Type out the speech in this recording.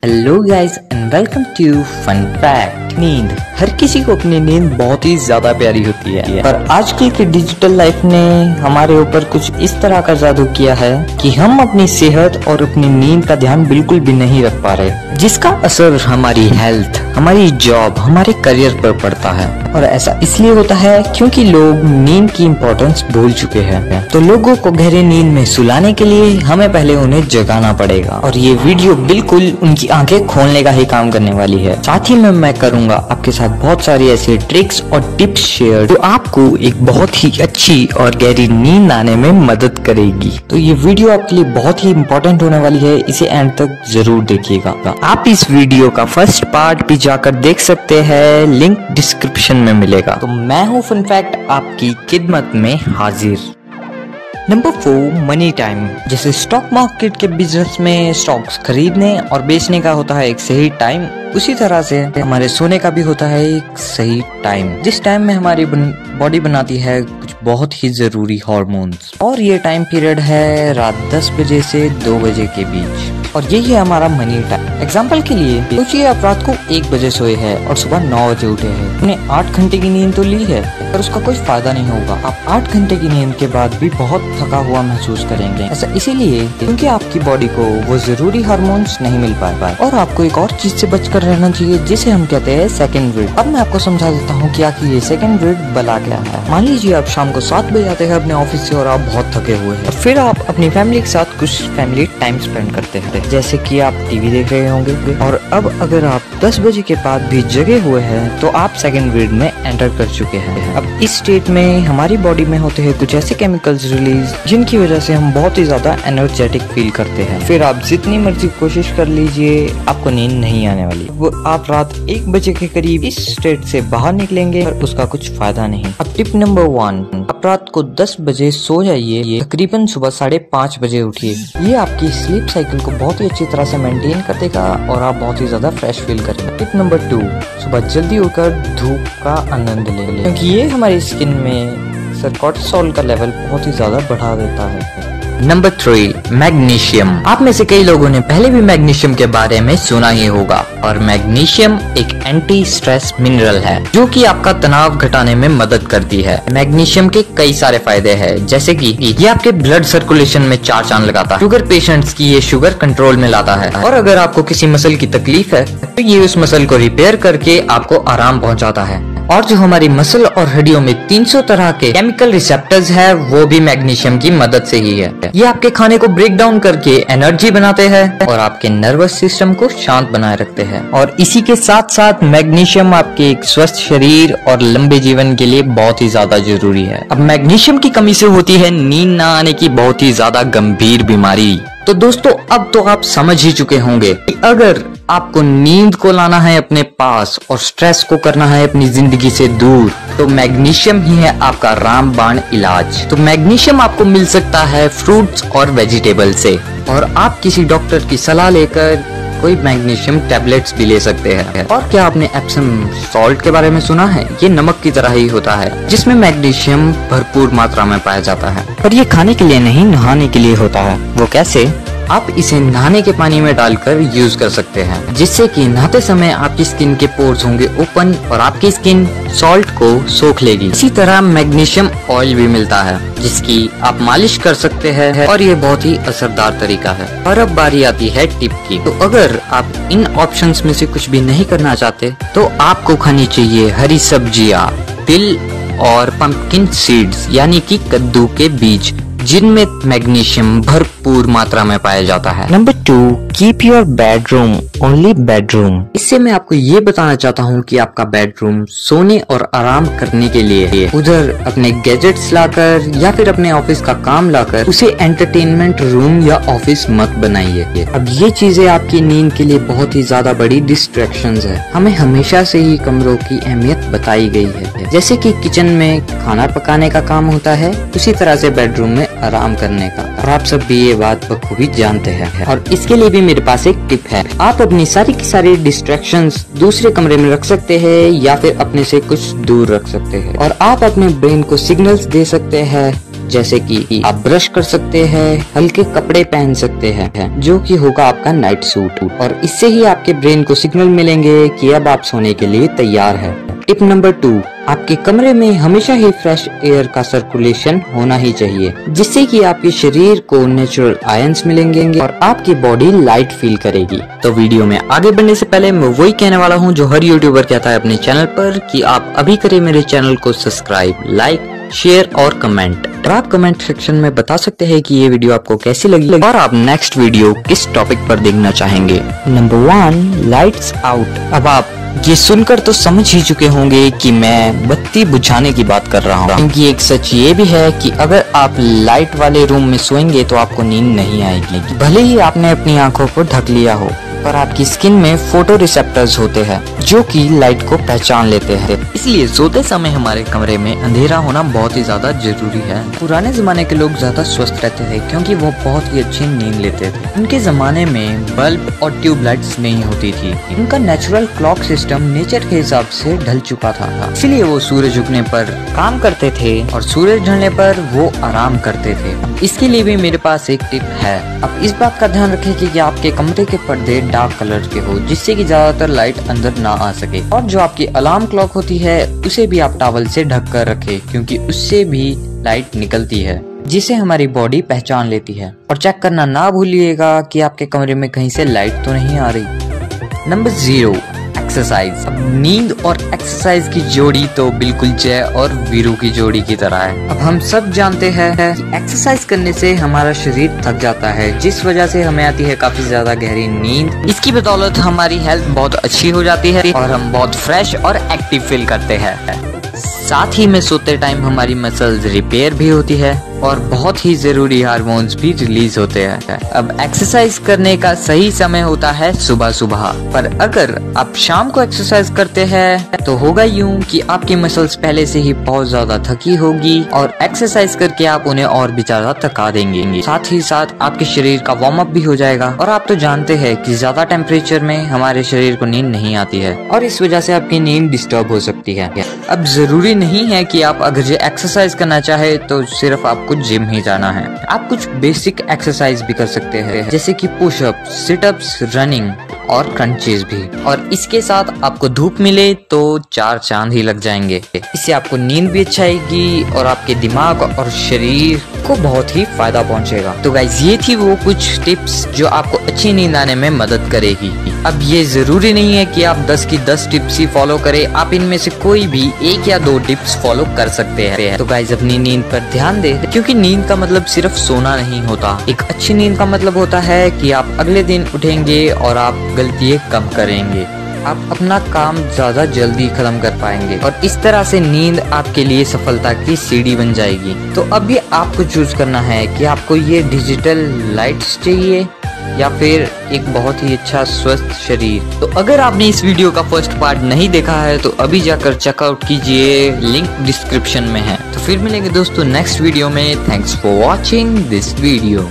Hello guys and welcome to fun fact. नींद, हर किसी को अपनी नींद बहुत ही ज्यादा प्यारी होती है, पर आजकल की डिजिटल लाइफ ने हमारे ऊपर कुछ इस तरह का जादू किया है कि हम अपनी सेहत और अपनी नींद का ध्यान बिल्कुल भी नहीं रख पा रहे, जिसका असर हमारी हेल्थ, हमारी जॉब, हमारे करियर पर पड़ता है। और ऐसा इसलिए होता है क्योंकि लोग नींद की इम्पोर्टेंस भूल चुके हैं। तो लोगों को गहरी नींद में सुलाने के लिए हमें पहले उन्हें जगाना पड़ेगा, और ये वीडियो बिल्कुल उनकी आंखें खोलने का ही काम करने वाली है। साथ ही में मैं करूंगा आपके साथ बहुत सारी ऐसी ट्रिक्स और टिप्स शेयर जो आपको एक बहुत ही अच्छी और गहरी नींद आने में मदद करेगी। तो ये वीडियो आपके लिए बहुत ही इम्पोर्टेंट होने वाली है, इसे एंड तक जरूर देखिएगा। आप इस वीडियो का फर्स्ट पार्ट भी जाकर देख सकते हैं, लिंक डिस्क्रिप्शन में मिलेगा। तो मैं हूँ फन फैक्ट आपकी खिदमत में हाजिर। Number 4, money time. जैसे स्टॉक मार्केट के बिजनेस में स्टॉक्स खरीदने और बेचने का होता है एक सही टाइम, उसी तरह से हमारे सोने का भी होता है एक सही टाइम, जिस टाइम में हमारी बॉडी बनाती है कुछ बहुत ही जरूरी हार्मोन्स, और ये टाइम पीरियड है रात 10 बजे से 2 बजे के बीच, और यही है हमारा मनी टाइम। एग्जाम्पल के लिए सोचिए आप रात को 1 बजे सोए हैं और सुबह 9 बजे उठे हैं। आपने 8 घंटे की नींद तो ली है, पर उसका कोई फायदा नहीं होगा। आप 8 घंटे की नींद के बाद भी बहुत थका हुआ महसूस करेंगे। ऐसा इसीलिए क्योंकि आपकी बॉडी को वो जरूरी हार्मोन्स नहीं मिल पाए, और आपको एक और चीज से बचकर रहना चाहिए जिसे हम कहते हैं सेकंड विंड। अब मैं आपको समझा देता हूँ कि आखिर ये सेकंड विंड भला क्या है। मान लीजिए आप शाम को 7 बजे आते हैं अपने ऑफिस से और आप बहुत थके हुए हैं, और फिर आप अपनी फैमिली के साथ कुछ फैमिली टाइम स्पेंड करते हैं, जैसे कि आप टीवी देख रहे होंगे। और अब अगर आप 10 बजे के बाद भी जगे हुए हैं तो आप सेकंड विंड में एंटर कर चुके हैं। अब इस स्टेट में हमारी बॉडी में होते हैं कुछ ऐसे केमिकल्स रिलीज जिनकी वजह से हम बहुत ही ज्यादा एनर्जेटिक फील करते हैं। फिर आप जितनी मर्जी कोशिश कर लीजिए, आपको नींद नहीं आने वाली। वो आप रात 1 बजे के करीब इस स्टेट से बाहर निकलेंगे, पर उसका कुछ फायदा नहीं। अब टिप नंबर 1, आप रात को 10 बजे सो जाइए, तकरीबन सुबह 5:30 बजे उठिए। ये आपकी स्लीप साइकिल को बहुत ही अच्छी तरह से मेंटेन कर देगा और आप बहुत ही ज्यादा फ्रेश फील करेंगे। टिप नंबर 2, सुबह जल्दी उठकर धूप का आनंद ले लें, क्योंकि ये हमारी स्किन में कोर्टिसोल का लेवल बहुत ही ज्यादा बढ़ा देता है। Number 3, magnesium. आप में से कई लोगों ने पहले भी मैग्नीशियम के बारे में सुना ही होगा, और मैग्नीशियम एक एंटी स्ट्रेस मिनरल है जो कि आपका तनाव घटाने में मदद करती है। मैग्नीशियम के कई सारे फायदे हैं, जैसे कि ये आपके ब्लड सर्कुलेशन में 4 चांद लगाता है। शुगर पेशेंट्स की ये शुगर कंट्रोल में लाता है, और अगर आपको किसी मसल की तकलीफ है तो ये उस मसल को रिपेयर करके आपको आराम पहुँचाता है। और जो हमारी मसल और हड्डियों में 300 तरह के केमिकल रिसेप्टर्स है, वो भी मैग्नीशियम की मदद से ही है। ये आपके खाने को ब्रेक डाउन करके एनर्जी बनाते हैं और आपके नर्वस सिस्टम को शांत बनाए रखते हैं। और इसी के साथ साथ मैग्नीशियम आपके एक स्वस्थ शरीर और लंबे जीवन के लिए बहुत ही ज्यादा जरूरी है। अब मैग्नीशियम की कमी से होती है नींद न आने की बहुत ही ज्यादा गंभीर बीमारी। तो दोस्तों, अब तो आप समझ ही चुके होंगे कि अगर आपको नींद को लाना है अपने पास और स्ट्रेस को करना है अपनी जिंदगी से दूर, तो मैग्नीशियम ही है आपका रामबाण इलाज। तो मैग्नीशियम आपको मिल सकता है फ्रूट्स और वेजिटेबल से, और आप किसी डॉक्टर की सलाह लेकर कोई मैग्नीशियम टैबलेट्स भी ले सकते हैं। और क्या आपने एप्सम सॉल्ट के बारे में सुना है? ये नमक की तरह ही होता है, जिसमें मैग्नीशियम भरपूर मात्रा में पाया जाता है, पर ये खाने के लिए नहीं, नहाने के लिए होता है। वो कैसे? आप इसे नहाने के पानी में डालकर यूज कर सकते हैं, जिससे कि नहाते समय आपकी स्किन के पोर्स होंगे ओपन और आपकी स्किन सॉल्ट को सोख लेगी। इसी तरह मैग्नीशियम ऑयल भी मिलता है, जिसकी आप मालिश कर सकते हैं, और ये बहुत ही असरदार तरीका है। और अब बारी आती है टिप की। तो अगर आप इन ऑप्शंस में से कुछ भी नहीं करना चाहते तो आपको खानी चाहिए हरी सब्जियां, तिल और पंपकिन सीड्स यानी कि कद्दू के बीज, जिनमें मैग्नीशियम भरपूर मात्रा में पाया जाता है। Number 2, keep your bedroom only bedroom. इससे मैं आपको ये बताना चाहता हूँ कि आपका बेडरूम सोने और आराम करने के लिए है। उधर अपने गैजेट्स लाकर या फिर अपने ऑफिस का काम लाकर उसे एंटरटेनमेंट रूम या ऑफिस मत बनाइए। अब ये चीजें आपकी नींद के लिए बहुत ही ज्यादा बड़ी डिस्ट्रैक्शंस है। हमें हमेशा से ही कमरों की अहमियत बताई गई है। जैसे कि किचन में खाना पकाने का काम होता है, उसी तरह से बेडरूम में आराम करने का, और आप सब भी ये बात बखूबी जानते हैं। और इसके लिए भी मेरे पास एक टिप है। आप अपनी सारी की सारी डिस्ट्रैक्शंस दूसरे कमरे में रख सकते हैं या फिर अपने से कुछ दूर रख सकते हैं, और आप अपने ब्रेन को सिग्नल्स दे सकते हैं जैसे कि आप ब्रश कर सकते हैं, हल्के कपड़े पहन सकते हैं जो कि होगा आपका नाइट सूट, और इससे ही आपके ब्रेन को सिग्नल मिलेंगे कि अब आप सोने के लिए तैयार है। टिप नंबर 2, आपके कमरे में हमेशा ही फ्रेश एयर का सर्कुलेशन होना ही चाहिए, जिससे कि आपके शरीर को नेचुरल आयंस मिलेंगे और आपकी बॉडी लाइट फील करेगी। तो वीडियो में आगे बढ़ने से पहले मैं वही कहने वाला हूँ जो हर यूट्यूबर कहता है अपने चैनल पर, कि आप अभी करें मेरे चैनल को सब्सक्राइब, लाइक, शेयर और कमेंट। और आप कमेंट सेक्शन में बता सकते हैं कि ये वीडियो आपको कैसी लगी और आप नेक्स्ट वीडियो किस टॉपिक पर देखना चाहेंगे। Number 1, lights out. अब आप ये सुनकर तो समझ ही चुके होंगे कि मैं बत्ती बुझाने की बात कर रहा हूँ, क्योंकि एक सच ये भी है कि अगर आप लाइट वाले रूम में सोएंगे तो आपको नींद नहीं आएगी। भले ही आपने अपनी आंखों को ढक लिया हो, पर आपकी स्किन में फोटो रिसेप्टर्स होते हैं जो कि लाइट को पहचान लेते हैं। इसलिए सोते समय हमारे कमरे में अंधेरा होना बहुत ही ज्यादा जरूरी है। पुराने जमाने के लोग ज्यादा स्वस्थ रहते थे क्योंकि वो बहुत ही अच्छी नींद लेते थे। उनके जमाने में बल्ब और ट्यूबलाइट्स नहीं होती थी। उनका नेचुरल क्लॉक सिस्टम नेचर के हिसाब से ढल चुका था, इसलिए वो सूरज उगने पर काम करते थे और सूरज ढलने पर वो आराम करते थे। इसके लिए भी मेरे पास एक टिप है। अब इस बात का ध्यान रखें कि आपके कमरे के पर्दे डार्क कलर के हो, जिससे कि ज्यादातर लाइट अंदर ना आ सके। और जो आपकी अलार्म क्लॉक होती है उसे भी आप टॉवल से ढक कर रखें, क्योंकि उससे भी लाइट निकलती है जिसे हमारी बॉडी पहचान लेती है। और चेक करना ना भूलिएगा कि आपके कमरे में कहीं से लाइट तो नहीं आ रही। Number 0, exercise. अब नींद और एक्सरसाइज की जोड़ी तो बिल्कुल जय और वीरू की जोड़ी की तरह है। अब हम सब जानते हैं कि एक्सरसाइज करने से हमारा शरीर थक जाता है, जिस वजह से हमें आती है काफी ज्यादा गहरी नींद। इसकी बदौलत हमारी हेल्थ बहुत अच्छी हो जाती है और हम बहुत फ्रेश और एक्टिव फील करते हैं। साथ ही में सोते टाइम हमारी मसल्स रिपेयर भी होती है और बहुत ही जरूरी हार्मोन्स भी रिलीज होते हैं। अब एक्सरसाइज करने का सही समय होता है सुबह सुबह, पर अगर आप शाम को एक्सरसाइज करते हैं तो होगा यूं कि आपकी मसल्स पहले से ही बहुत ज्यादा थकी होगी और एक्सरसाइज करके आप उन्हें और भी ज्यादा थका देंगे। साथ ही साथ आपके शरीर का वार्म अप भी हो जाएगा। और आप तो जानते हैं कि ज्यादा टेम्परेचर में हमारे शरीर को नींद नहीं आती है और इस वजह से आपकी नींद डिस्टर्ब हो सकती है। अब जरूरी नहीं है कि आप अगर एक्सरसाइज करना चाहे तो सिर्फ आपको जिम ही जाना है। आप कुछ बेसिक एक्सरसाइज भी कर सकते हैं, जैसे कि पुशअप, सिटअप्स, रनिंग और क्रंचेस भी। और इसके साथ आपको धूप मिले तो 4 चांद ही लग जाएंगे। इससे आपको नींद भी अच्छा आएगी और आपके दिमाग और शरीर को बहुत ही फायदा पहुंचेगा। तो गाइस, ये थी वो कुछ टिप्स जो आपको अच्छी नींद आने में मदद करेगी। अब ये जरूरी नहीं है कि आप 10 की 10 टिप्स ही फॉलो करें, आप इनमें से कोई भी 1 या 2 टिप्स फॉलो कर सकते हैं। तो गाइस, अपनी नींद पर ध्यान दें, क्योंकि नींद का मतलब सिर्फ सोना नहीं होता। एक अच्छी नींद का मतलब होता है कि आप अगले दिन उठेंगे और आप गलतियाँ कम करेंगे, आप अपना काम ज्यादा जल्दी खत्म कर पाएंगे और इस तरह से नींद आपके लिए सफलता की सीढ़ी बन जाएगी। तो अभी आपको चूज करना है कि आपको ये डिजिटल लाइट्स चाहिए या फिर एक बहुत ही अच्छा स्वस्थ शरीर। तो अगर आपने इस वीडियो का फर्स्ट पार्ट नहीं देखा है तो अभी जाकर चेकआउट कीजिए, लिंक डिस्क्रिप्शन में है। तो फिर मिलेंगे दोस्तों नेक्स्ट वीडियो में। Thanks for watching this video.